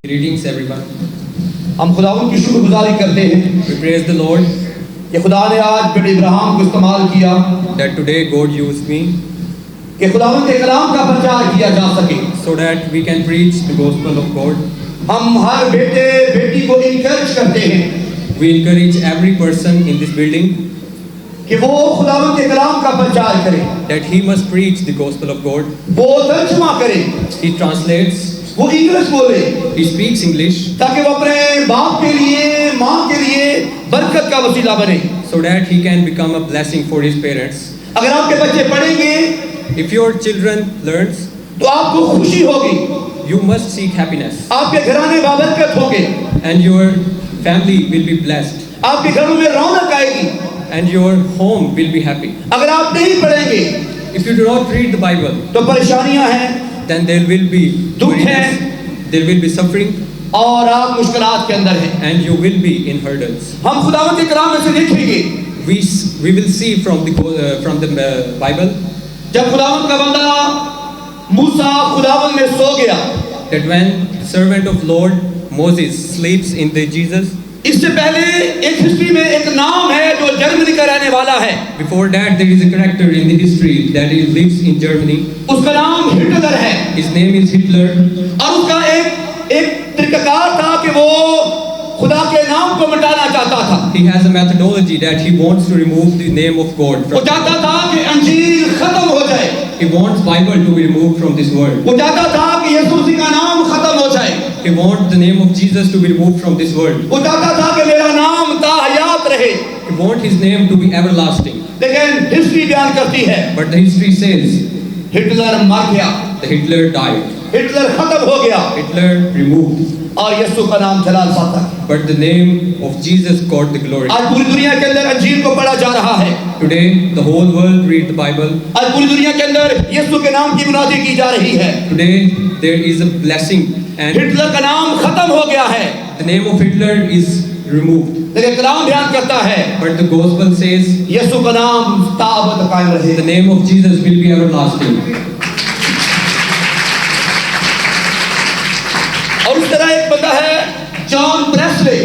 Greetings everyone. हम खुदावंद की शुक्रगुजारी करते हैं We praise the Lord कि खुदा ने आज बेटे इब्राहिम को इस्तेमाल किया that today God used me कि खुदावंद के कलाम का प्रचार किया जा सके। so that we can preach the gospel of God. हम हर बेटे बेटी को इनकरेज करते हैं We encourage every person in this building कि वो खुदावंद के कलाम का प्रचार करे, that he must preach the gospel of God. वो तर्जुमा करे, He translates, वो इंग्लिश बोले, he speaks English ताकि वो अपने बाप के लिए माँ के लिए बरकत का वसीला बने। so that he can become a blessing for his parents. अगर आपके बच्चे पढ़ेंगे If your children learns, तो आपको खुशी होगी, you must seek happiness आपके घराने बाबरकत होंगे, and your family will be blessed आपके घरों में रौनक आएगी। and your home will be happy. अगर आप नहीं पढ़ेंगे If you do not read the Bible, तो परेशानियां हैं then there will be दुख worries, है there will be suffering, और आप मुश्किलात के अंदर हैं। and you will be in hurdles. हम खुदावंद के कलाम में से देखेंगे We will see from the Bible जब खुदावंद का बंदा मूसा खुदावंद में सो गया, that when servant of Lord Moses sleeps in the Jesus, इससे पहले एक हिस्ट्री में एक नाम है जो जर्मनी का रहने वाला है, before that there is a character in the history that he lives in Germany. उसका नाम हिटलर है His name is Hitler, और उसका एक तरीकाकार था कि वो खुदा के नाम को मिटाना चाहता था। he has a methodology that he wants to remove the name of God वो from. चाहता था कि अंजील खत्म हो जाए, He wants Bible to be removed from this world. वो चाहता था कि यीशु मसीह का नाम खत्म हो जाए, He wants the name of Jesus to be removed from this world. वो चाहता था कि मेरा नाम ताहयात रहे। He wants his name to be everlasting. लेकिन हिस्ट्री बयान करती है But the history says Hitler मर गया, that Hitler died. हिटलर खत्म हो गया Hitler removed. और यीशु का नाम जलाल पाता है। But the name of Jesus got the glory. आज पूरी दुनिया के अंदर अंजील को पढ़ा जा रहा है, Today the whole world read the Bible. आज पूरी दुनिया के अंदर यीशु के नाम की मुनादी की जा रही है। Today there is a blessing and Hitler का नाम खत्म हो गया है, the name of Hitler is removed. लेकिन कलाम बयान करता है But the gospel says यीशु का नाम ताबत कायम रहे। the name of Jesus will be everlasting. और उस तरह एक बंदा है John Presley,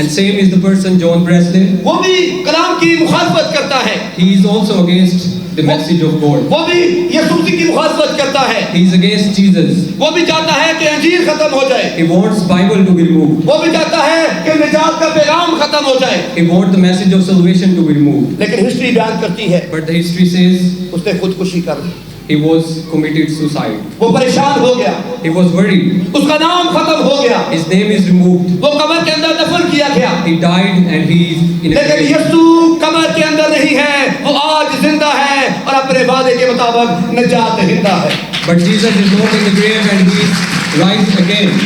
And same is the person John Presley. वो भी कलाम की मुखालफत करता है, He is also against the message of God. वो भी यीशु मसीह की मुखालफत करता है, He is against Jesus. वो भी चाहता है कि अंजील खत्म हो जाए, He wants Bible to be removed. वो भी चाहता है कि निजात का पैगाम खत्म हो जाए। He wants the message of salvation to be removed. लेकिन हिस्ट्री बयान करती है But the history says उसने खुदकुशी कर ली, he was committed suicide. वो परेशान हो गया, He was worried. उसका नाम खत्म हो गया, His name is removed. वो कब्र के अंदर दफन किया गया। He died and he is in a लेकिन grave. यीशु कब्र के अंदर नहीं है, वो आज जिंदा है और अपने वादे के मुताबिक निजात हिंदा है, But Jesus is not in the grave and he rise again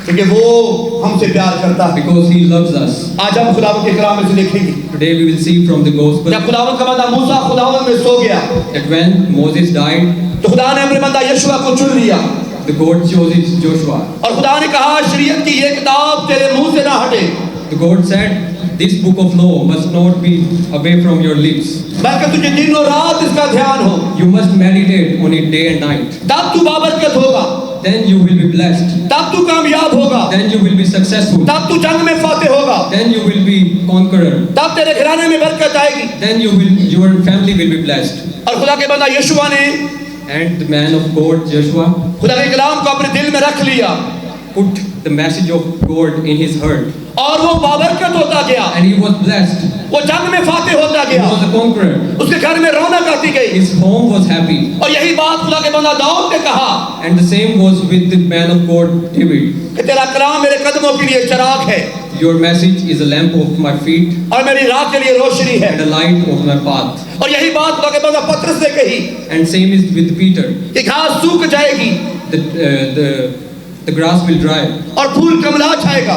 क्योंकि वो हमसे प्यार करता है। because he loves us. आज हम खुदावंद के कलाम में से देखेंगे Today we will see from the gospel जब खुदावंद का बंदा मूसा खुदावंद में सो गया that when Moses died, तो खुदा ने अपने बंदा यशुआ को चुन लिया the God chose Joshua. और खुदा ने कहा शरीयत की ये किताब तेरे मुंह से ना हटे, The God said, this book of law must not be away from your lips. बल्कि तुझे दिन और रात इसका ध्यान हो, You must meditate on it day and night. तब तू बाबरकत होगा, Then you will be blessed. तब तू कामयाब होगा, Then you will be successful. तब तू जंग में फाते होगा, Then you will be conqueror. तब तेरे घराने में बरकत आएगी। Then your family will be blessed. और खुदा के बंदा यशुआ ने And the man of God, Joshua, खुदा के कलाम को अपने दिल में रख लिया put the message of God in his heart. और वो बाबरकत होता गया, And he was blessed. वो जंग में फाते होता He गया, was a conqueror. उसके घर में रौनक आती गई। His home was happy. और यही बात खुदा के बंदा दाऊद ने कहा And the same was with the man of God, David. कि तेरा कलाम मेरे कदमों के लिए चिराग है Your message is a lamp of my feet और मेरी राह के लिए रोशनी है। and a light of my path. और यही बात खुदा के बंदा पतरस ने कही And same is with Peter. कि घास सूख जाएगी The grass will dry. और फूल कमला जाएगा,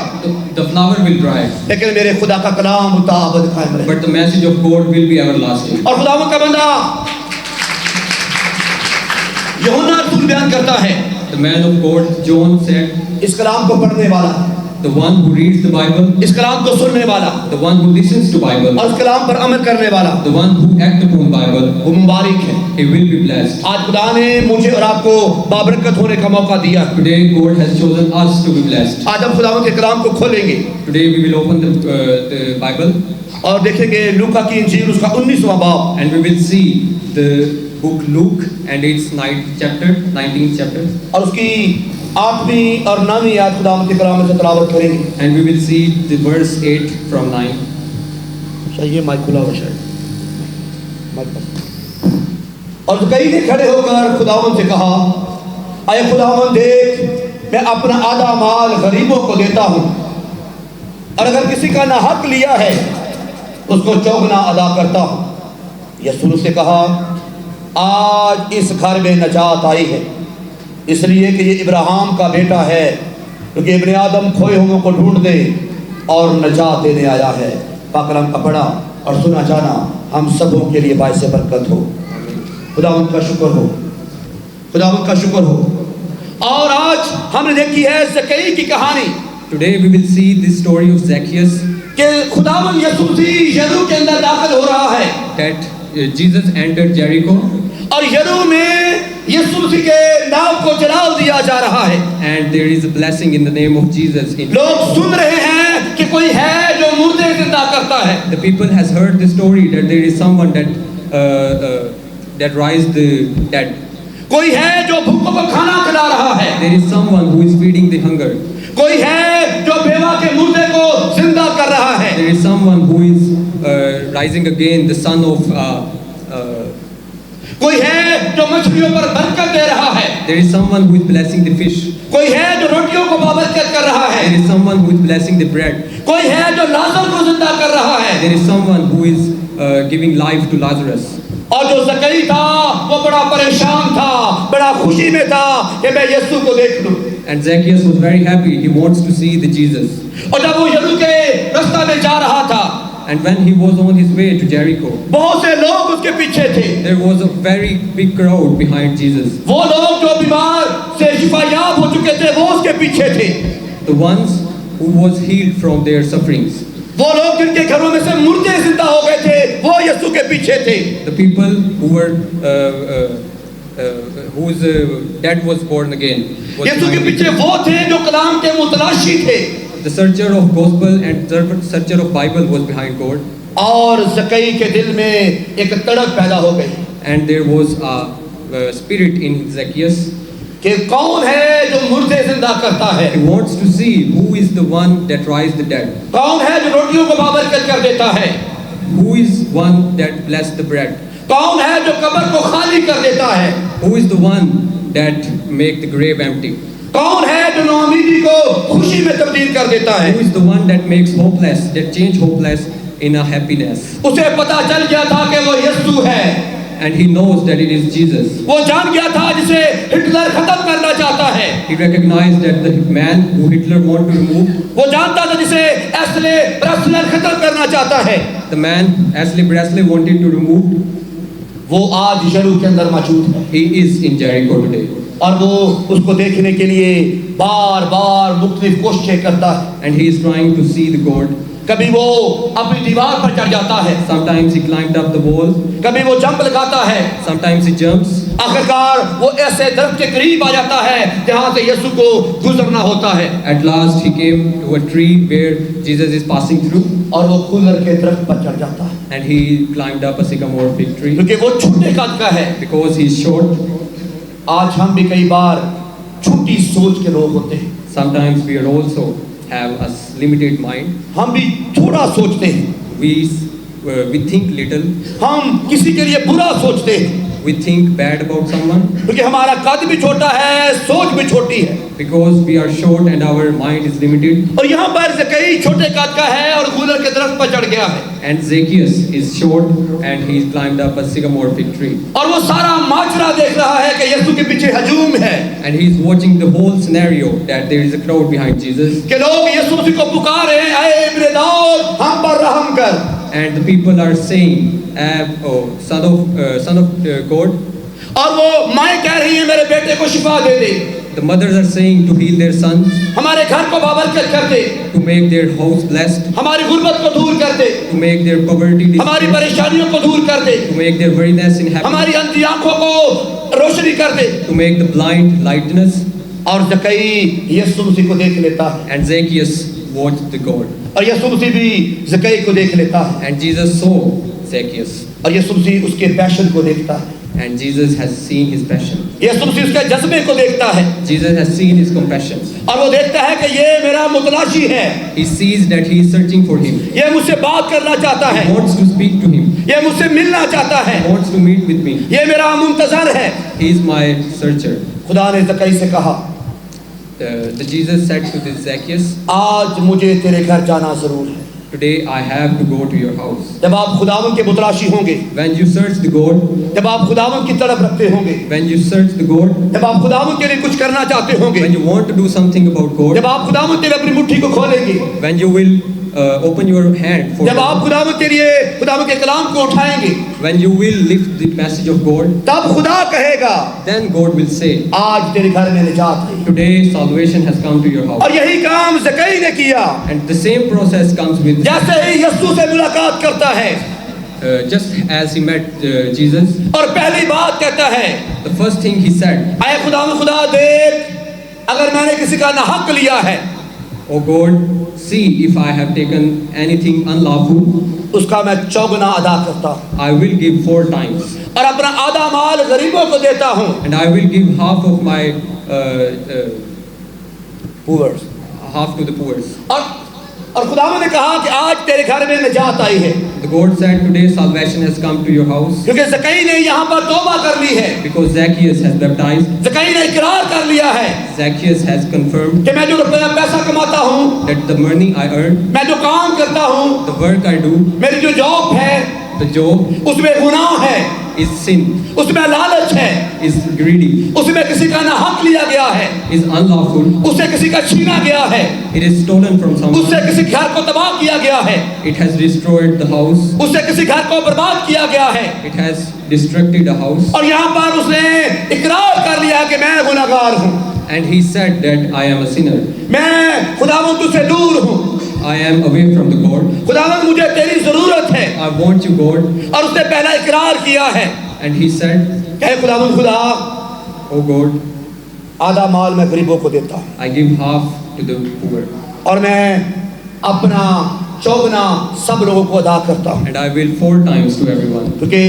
The flower will dry. लेकिन मेरे खुदा का कलाम मुताबिक कायम रहे। But the message of God will be everlasting. और खुदावंद का बंदा यूहन्ना रसूल बयान करता है The man of God, John said, इस कलाम को पढ़ने वाला the one who reads the Bible, इस कलाम को सुनने वाला, the one who listens to Bible, और इस कलाम पर अमल करने वाला, the one who acts upon Bible, वो मुबारक है। he will be blessed. आज खुदा ने मुझे और आपको बाबरकत होने का मौका दिया। Today God has chosen us to be blessed. आज हम खुदावंद के कलाम को खोलेंगे Today we will open the Bible और देखेंगे लूका की इंजील उसका 19वां बाब, and we will see the book Luke and its 19th chapter, और उसकी 8वीं और 9वीं आयत खुदावंद के कलाम में से तिलावत करेंगे। and we will see the verse 8 from 9. शायद ये माइक खुला हुआ शायद माइक बंद। और कई ने खड़े होकर खुदावंद से कहा, अय खुदावंद देख, मैं अपना आधा माल गरीबों को देता हूँ, और अगर किसी का ना हक लिया है उसको चौगुना अदा करता हूँ। यीशु से कहा, आज इस घर में नजात आई है, इसलिए कि ये इब्राहिम का बेटा है, क्योंकि इब्ने आदम खोए हुओं को ढूंढने और नजात देने आया है। पाक कलाम का पढ़ा और सुना जाना हम सबों के लिए बाइस बरकत हो। खुदावंद का शुक्र हो, खुदावंद का शुक्र हो। और आज हमने देखी है ज़कई की कहानी, Today we will see the story of Zacchaeus, कि खुदावंद यीशु मसीह यरूशलेम के अंदर दाखिल हो रहा है, that Jesus entered Jericho और यरूशलेम में यीशु मसीह के नाम को जलाल दिया जा रहा है। and there is a blessing in the name of Jesus. लोग सुन रहे हैं कि कोई है जो मुर्दे जिंदा करता है। The people has heard the story that there is someone that raised the dead. कोई है जो भूखों को खाना खिला रहा है। There is someone who is feeding the hunger. कोई है जो बेवा के मुर्दे को जिंदा कर रहा है। There is someone who is rising again, the son of कोई है जो मछलियों पर बरकत दे रहा है। there is someone who is blessing the fish. कोई है जो रोटियों को बाबरकत कर रहा है। There is someone who is blessing the bread. कोई है जो लाजर को जिंदा कर रहा है। There is someone who is giving life to Lazarus. और जो ज़कई था वो बड़ा परेशान था, बड़ा खुशी में था कि मैं यीशु को देख लूं। And Zacchaeus was very happy. He wants to see the Jesus. और जब वो यरूशलेम के रास्ते में जा रहा था, And when he was on his way to Jericho, बहुत से लोग उसके पीछे थे। there was a very big crowd behind Jesus. वो लोग जो बीमार से शिफायाब हो चुके थे वो उसके पीछे थे। The ones who was healed from their sufferings. वो लोग जिनके घरों में से मुर्दे जिंदा हो गए थे वो यीशु के पीछे थे। The people who were whose dad was born again. was यीशु के behind पीछे Jesus. वो थे जो कलाम के मुतलाशी थे। The searcher of gospel and searcher of Bible was behind God. और ज़कई के दिल में एक तड़प पैदा हो गई And there was a spirit in Zacchaeus. कि कौन है जो मुर्दे जिंदा करता है, He wants to see who is the one that raised the dead. कौन है जो रोटियों को बाबरकत कर देता है, Who is one that blessed the bread? कौन है जो कब्र को खाली कर देता है, Who is the one that make the grave empty? कौन है जो नाउमीदी को खुशी में तब्दील कर देता है। Who is the one that makes hopeless, that change hopeless in a happiness? उसे पता चल गया था कि वो यीशु है। And he knows that it is Jesus. वो जान गया था जिसे हिटलर खत्म करना चाहता है। He recognized that the man who Hitler wanted to remove, वो जानता था जिसे एस्ले ब्रेसलर खत्म करना चाहता है। the man Ashley Presley wanted to remove, वो आज यरूशलेम के अंदर मौजूद है he is in Jericho today. और वो उसको देखने के लिए बार बार मुख्तलिफ कोशिशें करता है। And he is trying to see the God. कभी वो अपनी दीवार पर चढ़ जाता है, Sometimes he climbed up the wall, कभी वो जंप लगाता है, sometimes he jumps. आखिरकार वो ऐसे दरख्त के करीब आ जाता है जहाँ से यीशु को गुजरना होता है At last he came to a tree where Jesus is passing through, और वो खुलर के दरख्त पर चढ़ जाता है and he climbed up a sycamore fig tree क्योंकि वो छोटे कद का है। because he is short. आज हम भी कई बार छोटी सोच के लोग होते हैं, Sometimes we are also have a limited mind. हम भी थोड़ा सोचते हैं, We think little. हम किसी के लिए बुरा सोचते हैं We think bad about someone क्योंकि हमारा कद भी छोटा है, सोच भी छोटी है। because we are short and our mind is limited. और यहाँ पर ज़कई छोटे कद का है और खुलर के दरख्त पर चढ़ गया है And Zacchaeus is short and he climbed up a sycamore fig tree. और वो सारा माजरा देख रहा है कि यीशु के पीछे हजूम है And he is watching the whole scenario that there is a crowd behind Jesus. कि लोग यीशु मसीह को पुकार रहे हैं, ऐ इब्ने दाऊद हम पर रहम कर। And the people are saying, son of God. और वो माँ कह रही है मेरे बेटे को शिफा दे दे। The mothers are saying to heal their sons, हमारे घर को बाबरकत कर दे, to make their house blessed, हमारी गुर्बत को दूर कर दे, to make their poverty हमारी disappear, परेशानियों को दूर कर दे, to make their weariness in happiness, हमारी अंधी आंखों को रोशनी कर दे। to make the blind lightness. और ज़कई यीशु मसीह को देख लेता है, And Zacchaeus watched the God. और यीशु मसीह भी ज़कई को देख लेता है, And Jesus saw Zacchaeus. और यीशु मसीह उसके पैशन को देखता है, And Jesus has seen his passion. यीशु मसीह उसके जज्बे को देखता है, Jesus has seen his compassion. और वो देखता है कि ये मेरा मुतलाशी है, He sees that he is searching for him. ये मुझसे बात करना चाहता He है, wants to speak to him. ये मुझसे मिलना चाहता है, He wants to meet with me. ये मेरा मुंतजर है। He is my searcher. खुदा ने ज़कई से कहा, The Jesus said to this Zacchaeus, आज मुझे तेरे घर जाना जरूर है। today I have to go to your house. जब आप खुदावन के मुतलाशी होंगे, When you search the God, जब आप खुदावन की तड़प रखते होंगे, when you search the God, जब आप खुदावन के लिए कुछ करना चाहते होंगे, when you want to do something about God, जब आप खुदावन के लिए अपनी मुट्ठी को खोलेंगे, when you will open your hand for जब आप God, खुदावन के लिए खुदावन के कलाम को उठाएंगे, when you will lift the message of God, तब खुदा कहेगा, then God will say, आज तेरे घर में निजात आई। today salvation has come to your house. और यही काम ज़कई ने किया। And the same process comes with जैसे ही यीशु से मुलाकात करता है just as he met Jesus, और पहली बात कहता है, the first thing he said, आए खुदा देख, अगर मैंने किसी का नाहक लिया है, oh God, see if I have taken anything unlawful, उसका मैं चौगुना अदा करता हूँ, I will give 4 times. और अपना आधा माल गरीबों को देता हूँ। And I will give half of my Poor. half to the poor. और खुदावंद ने कहा कि आज तेरे घर में निजात आई है, The God said, today salvation has come to your house, क्योंकि ज़कई ने यहाँ पर तौबा कर ली है, because Zacchaeus has baptized. ज़कई ने इकरार कर लिया है Zacchaeus has confirmed कि मैं जो रुपया पैसा कमाता हूँ, that the money I earn, मैं जो काम करता हूँ, the work I do, मेरी जो जॉब है, the job उसमें गुनाह है, is sin, उसमें लालच है, is greedy, उसमें किसी का नाहक लिया गया है, is unlawful, उससे किसी का छीना गया है, it is stolen from उससे someone, किसी घर को तबाह किया गया है, it has destroyed the house, उससे किसी घर को बर्बाद किया गया है। it has destructed a house, और यहाँ पर उसने इकरार कर लिया कि मैं गुनाहगार हूँ, and he said that I am a sinner, मैं खुदावंद तुझसे दूर हूँ, I am away from the God, खुदावंद मुझे तेरी जरूरत है। I want you God. और उसने पहला इकरार किया है, And he said, कहे खुदावंद खुदा, oh God, आधा माल मैं गरीबों को देता हूँ, I give half to the poor, और मैं अपना चौगुना सब लोगों को अदा करता हूँ, and I will 4 times to everyone, क्योंकि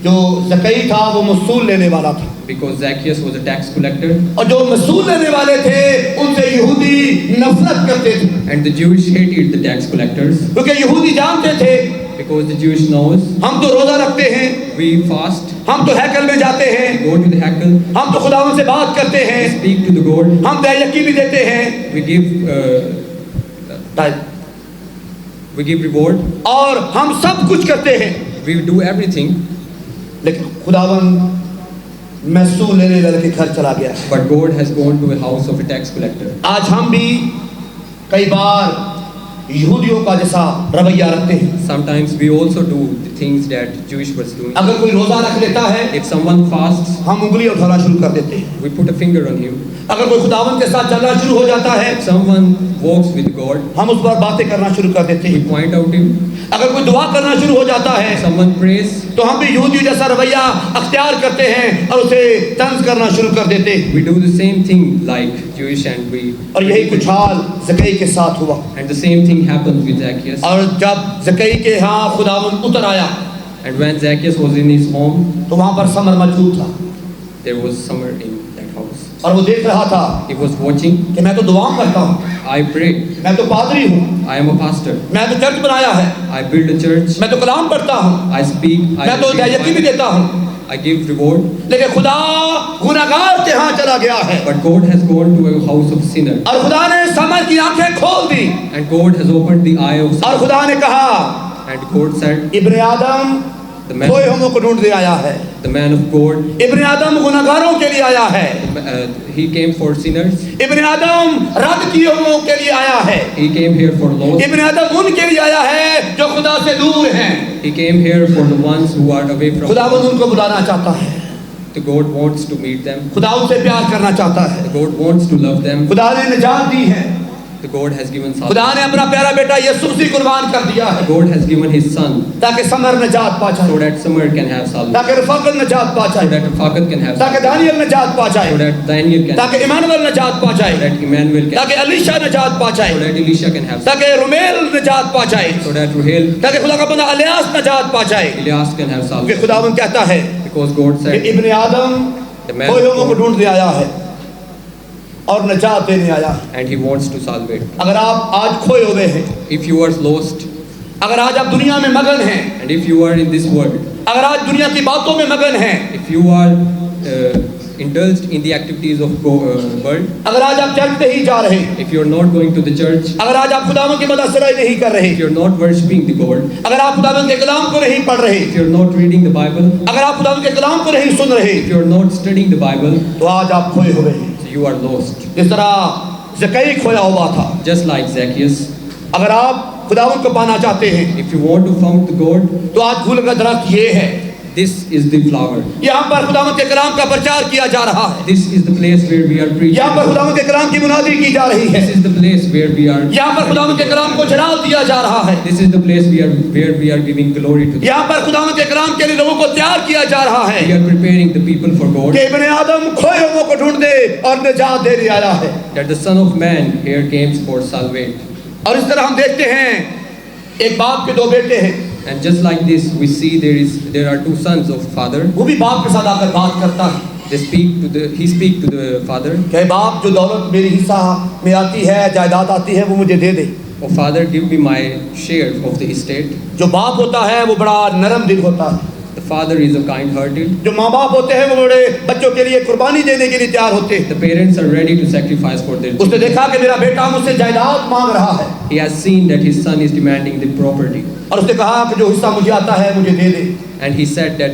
जो ज़कई था वो मसूल लेने वाला था, because Zacchaeus was a tax collector, और जो मसूल लेने वाले थे उनसे यहूदी नफरत करते थे, and the Jewish hated the tax collectors, क्योंकि यहूदी जानते थे because the Jewish knows, हम तो रोजा रखते हैं, we fast, हम तो हैकल में जाते हैं, go to the heckle, हम तो खुदावंद से बात करते हैं, speak to the God, हम दयायकी भी देते हैं, we give reward, और हम सब कुछ करते हैं, we do everything, लेकिन खुदावंद महसूल लेने वाले के घर चला गया है। but God has gone to a house of a tax collector. आज हम भी कई बार यहूदियों का जैसा रवैया रखते हैं। Sometimes we also do the things that Jewish was doing. अगर कोई रोजा रख लेता है, If someone fasts, हम उंगली उठाना शुरू कर देते हैं। we put a finger on him. अगर कोई खुदावंद के साथ चलना शुरू हो जाता है, If someone walks with God, हम उस पर बातें करना शुरू कर देते we हैं। point out him. अगर कोई दुआ करना शुरू हो जाता है, If someone prays, तो हम भी यहूदी जैसा रवैया अख्तियार करते हैं और उसे तंज करना शुरू कर देते हैं। we do the same thing like Jewish, and we और यही कुछ हाल ज़कई के साथ हुआ। and the same thing happens with Zacchaeus. और जब ज़कई के यहाँ खुदावंद उतर आया, And when Zacchaeus was in his home, तो वहाँ पर समर मौजूद था, there was summer in that house. और वो देख रहा था He was watching. कि मैं तो दुआ करता हूँ, I pray. मैं तो पादरी हूँ, I am a pastor. मैं तो चर्च बनाया है, I build a church. मैं तो कलाम पढ़ता हूँ, I speak. I मैं तो दयायकी भी give, देता हूँ, I give reward. लेकिन खुदा गुनाहगार के यहाँ चला गया है। But God has gone to a house of sinner. और खुदा ने समर की आंखें खोल दी, And God has opened the eye of और sinner. खुदा ने कहा, And God said, Ibn Adam the man, खोए हुओं को ढूंढ दे आया है, the man of God, इब्ने आदम गुनाहगारों के लिए आया है, he came for sinners. इब्ने आदम रद्द किए हुओं के लिए आया है, He came here for lost. इब्ने आदम उनके लिए आया है जो खुदा से दूर हैं। He came here for the ones who are away from. खुदावंद उनको बुलाना चाहता है, The God wants to meet them. खुदा उनसे प्यार करना चाहता है। The God wants to love them. खुदा ने निजात दी है। The God has given खुदा salvation. ने अपना प्यारा बेटा यीशु मसीह कुर्बान कर दिया है God has given His Son ताकि समर निजात पा so जाए, that Samar can have salvation, ताकि रफाकत निजात पा so जाए, that Fakat can have ताकि salvation, दानियल निजात पा so जाए, that Daniel can, ताकि इमानुएल निजात पा so जाए, that Emmanuel can, ताकि अलीशा निजात पा so जाए, that Elisha can have, ताकि रुमेल निजात पा जाए, so that Ruhel, ताकि खुदा का बंदा इलियास निजात पा जाए। Elias can have क्योंकि salvation. खुदावंद कहता है Because God कि said, Ibn Adam the man खोए लोगों को came ढूंढने आया है और निजात देने आया है। and He wants to salvate. अगर आप आज खोए हुए हैं, If you are lost अगर आज आप दुनिया में मगन हैं, and if you are in this world, अगर आज दुनिया की बातों में मगन हैं, if you are indulged in the activities of world, अगर आज आप चर्च नहीं जा रहे, if you are not going to the church, अगर आज आप खुदावंद की मदद नहीं कर रहे, if you are not worshipping the God, अगर आप खुदावंद के कलाम को नहीं पढ़ रहे, if you are not reading the Bible, अगर आप खुदावंद के कलाम को नहीं सुन रहे, if you are not studying the Bible, तो आज आप खोए हुए हैं। so you are lost. जिस तरह ज़कई खोया हुआ था, Just like Zacchaeus, अगर आप खुदावंद को पाना चाहते हैं, if you want to find the God, तो आज फूल का दरख्त ये है। this is the flower. यहाँ पर खुदावंद के कलाम का प्रचार किया जा रहा है। This is the place where we are preaching. यहाँ पर खुदावंद के कलाम की मुनादी की जा रही है। This is the place where we are. यहाँ पर खुदावंद के कलाम को जलाल दिया जा रहा है। This is the place where we are giving glory to. यहाँ पर खुदावंद के कलाम के लिए लोगों को तैयार किया जा रहा है We are preparing the people for God. कि इब्ने आदम खोए लोगों को ढूंढने और निजात देने आया है। That the Son of Man here came for salvation. और इस तरह हम देखते हैं एक बाप के दो बेटे हैं, And just like this, we see there are two sons of father. वो भी बाप के साथ आकर बात करता है He speak to the father. कि बाप जो दौलत मेरी हिस्सा में आती है, जायदाद आती है, वो मुझे दे दे। Oh father, give me my share of the estate. जो बाप होता है वो बड़ा नरम दिल होता है। The father is a kind-hearted. जो माँ बाप होते हैं वो बड़े बच्चों के लिए कुर्बानी देने के लिए तैयार होते हैं। The parents are ready to sacrifice for their उसने children. देखा कि मेरा बेटा मुझसे जायदाद मांग रहा है He has seen that his son is demanding the property. और उसने कहा कि जो हिस्सा मुझे आता है मुझे दे दे। And he said that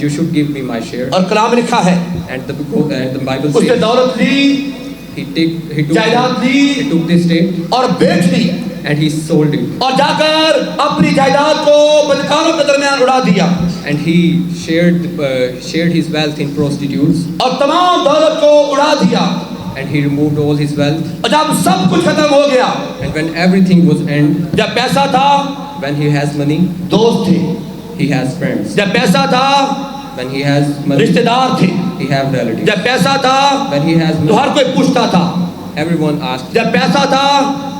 you should give me my share. और कलाम में लिखा है And the Bible उसने says दौलत ली, he जायदाद ली took the estate और बेच दी and he sold it. और जाकर अपनी जायदाद को बदकारों के दरमियान उड़ा दिया And he shared his wealth in prostitutes. और तमाम दौलत को उड़ा दिया। And he removed all his wealth. और जब सब कुछ खत्म हो गया, And when everything was end, जब पैसा था when he has money, दोस्त थे, he has friends. जब पैसा था When he has money, रिश्तेदार थे, he have relatives. जब पैसा था When he has तो money, हर कोई पूछता था, everyone asked. जब पैसा था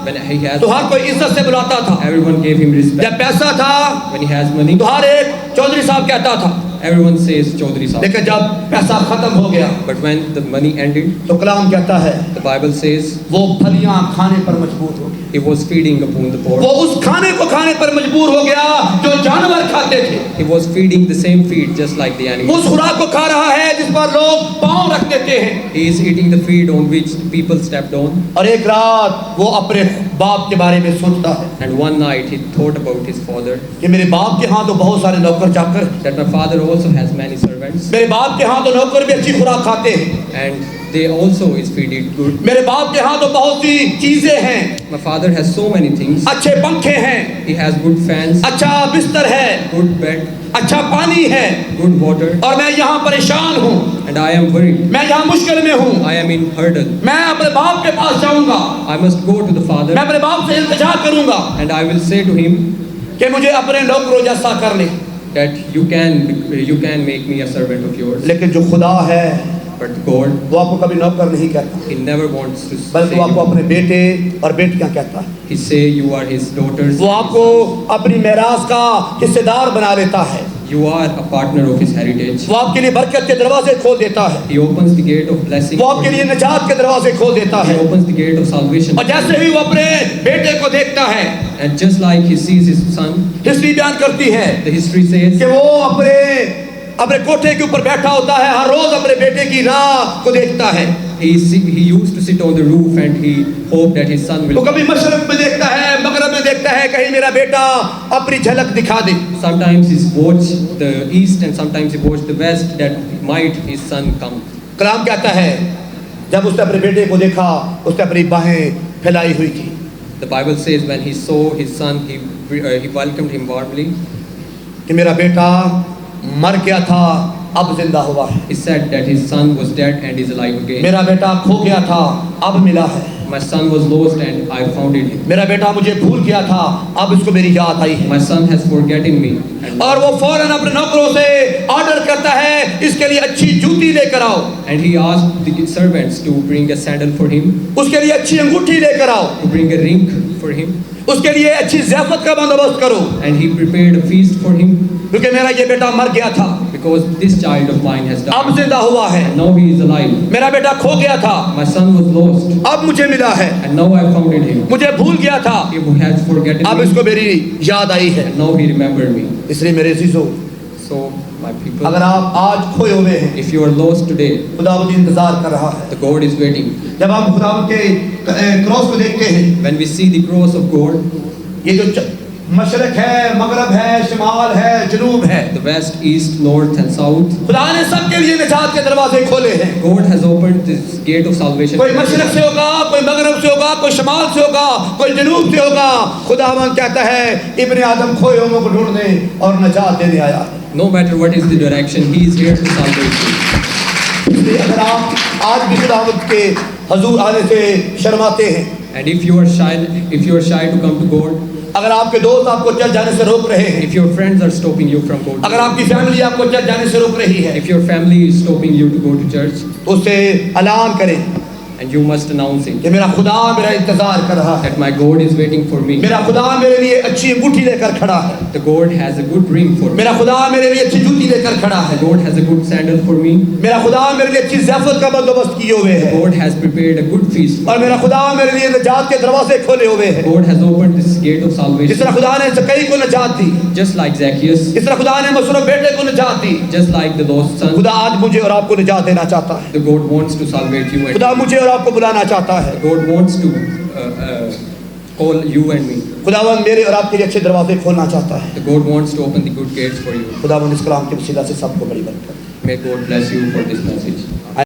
When he has, तो हर कोई इज्जत से बुलाता था, everyone gave him respect. जब पैसा था When he has money, तो हर एक चौधरी साहब कहता था। everyone says Chaudhary Sahib. लेकिन जब पैसा खत्म हो गया But when the money ended, तो कलाम कहता है the Bible says वो फलियां खाने पर मजबूर हो गया। he was feeding upon the poor. वो उस खाने को खाने पर मजबूर हो गया जो जानवर खाते थे। He was feeding the same feed just like the animals. उस खुराक को खा रहा है जिस पर लोग पाँव रख देते हैं। He is eating the feed on which people stepped on. और एक रात वो अपने बाप के बारे में सोचता है And one night he thought about his father, कि मेरे बाप के यहाँ तो बहुत सारे नौकर चाकर, that my father also has many servants, मेरे बाप के यहाँ तो नौकर भी अच्छी खुराक खाते हैं, and they also is feeding good. मेरे बाप के यहाँ तो बहुत सी चीजें हैं, My father has so many things. अच्छे पंखे हैं, He has good fans, अच्छा बिस्तर है, good bed, अच्छा पानी है, good water, और मैं यहाँ परेशान हूँ, and I am worried. मैं यहाँ मुश्किल में हूँ, I am in hurdle. मैं अपने बाप के पास जाऊँगा, I must go to the मैं father, अपने बाप से इल्तिजा करूँगा and I will say to him कि मुझे अपने नौकरों जैसा कर ले। that you can make me a servant of yours. लेकिन जो खुदा है But God, वो आपको कभी नौकर नहीं कहता, He never wants to say बल्कि वो आपको you. अपने बेटे और बेटियां कहता है। He say you are His daughters. वो आपको अपनी मेरास का हिस्सेदार बना लेता है, You are a partner of His heritage. वो आपके लिए बरकत के दरवाजे खोल देता है, He opens the gate of blessing. वो आपके लिए निजात के दरवाजे खोल देता He है। opens the gate of salvation. और जैसे ही वो अपने बेटे को देखता है, And just like He sees His son, history बयान करती है the history says कि वो अपने कोठे के ऊपर बैठा होता है, हर रोज अपने बेटे की राह को देखता है। he used to sit on the roof and he hoped that his son वो will. कभी मशरक में देखता है, मगरब में देखता है, कहीं मेरा बेटा अपनी झलक दिखा दे। Sometimes he watch the east and sometimes he watch the west that might his son come. कलाम कहता है जब उसने अपने बेटे को देखा, उसने अपनी बाहें फैलाई हुई थी। The Bible says when he saw his son, he welcomed him warmly. कि मेरा बेटा मर गया था अब जिंदा हुआ है। He said that his son was dead and is alive again. मेरा बेटा खो गया था, अब मिला है। My son was lost and I found him. मेरा बेटा मुझे भूल गया था, अब इसको मेरी याद आई है। My son has forgotten me. And, और वो फौरन अपने नौकरों से ऑर्डर करता है, इसके लिए अच्छी जूती लेकर आओ। and he asked the servants to bring a sandal for him, उसके लिए अच्छी अंगूठी लेकर आओ। to bring a ring for him, उसके लिए अच्छी ज़ियाफत का बंदोबस्त करो, and he prepared a feast for him क्योंकि मेरा ये बेटा मर गया था, because this child of mine has अब died. जिंदा हुआ है। And now he is alive. मेरा बेटा खो गया था, My son was lost अब मुझे मिला है। and now I found him. मुझे भूल गया था, He has forgotten अब me इसको मेरी याद आई है। and now he remembered me. इसलिए मेरे अज़ीज़ों, So my people, अगर आप आज खोए हुए हैं, if you are lost today, खुदावंद इंतजार कर रहा है। the God is waiting. जब हम खुदावंद के क्रॉस को देखते हैं, When we see the cross of God, ये जो मशरक है, मगरब है, शिमाल है, जनूब है, the west, east, north and south, खुदा ने सबके लिए निजात के दरवाजे खोले हैं। God has opened this gate of salvation. कोई मशरक से होगा, कोई मगरब से होगा, कोई शिमाल से होगा, कोई जनूब से होगा। खुदावंद कहता है, इब्ने आदम खोए हुओं को ढूंढने और निजात देने आया है। No matter what is the direction, He is here to salvate you. इसलिए अगर आप आज भी खुदावंद के हजूर आने से शर्माते हैं, And if you are shy to come to God, अगर आपके दोस्त आपको चर्च जाने से रोक रहे हैं, if your friends are stopping you from going, अगर आपकी फैमिली आपको चर्च जाने से रोक रही है, if your family is stopping you to go to church, तो उससे ऐलान करें and you must announce it कि मेरा खुदा मेरा इंतजार कर रहा है। that my God is waiting for me. मेरा खुदा मेरे लिए अच्छी अंगूठी लेकर खड़ा है। The God has a good ring for me. मेरा खुदा मेरे लिए अच्छी जूती लेकर खड़ा है। The God has a good sandal for me. मेरा खुदा मेरे लिए अच्छी ज़ियाफत का बंदोबस्त किए हुए The है। God has prepared a good feast for और me. मेरा खुदा मेरे लिए निजात के दरवाजे खोले हुए हैं। God has opened this gate of जिस salvation. तरह खुदा ने ज़कई को निजात दी, Just like Zacchaeus, जिस तरह खुदा ने मसरूफ बेटे को निजात दी, just like the lost son, खुदा आज मुझे और आपको निजात देना चाहता है। the God wants to salvate you, and खुदा मुझे और आपको बुलाना चाहता है। God wants to call you and me. खुदावंद मेरे और आपके लिए अच्छे दरवाजे खोलना चाहता है। The God wants to open the good gates for you. खुदावंद इस कलाम के वसीला से सबको बड़ी बरकत। May God bless you for this message.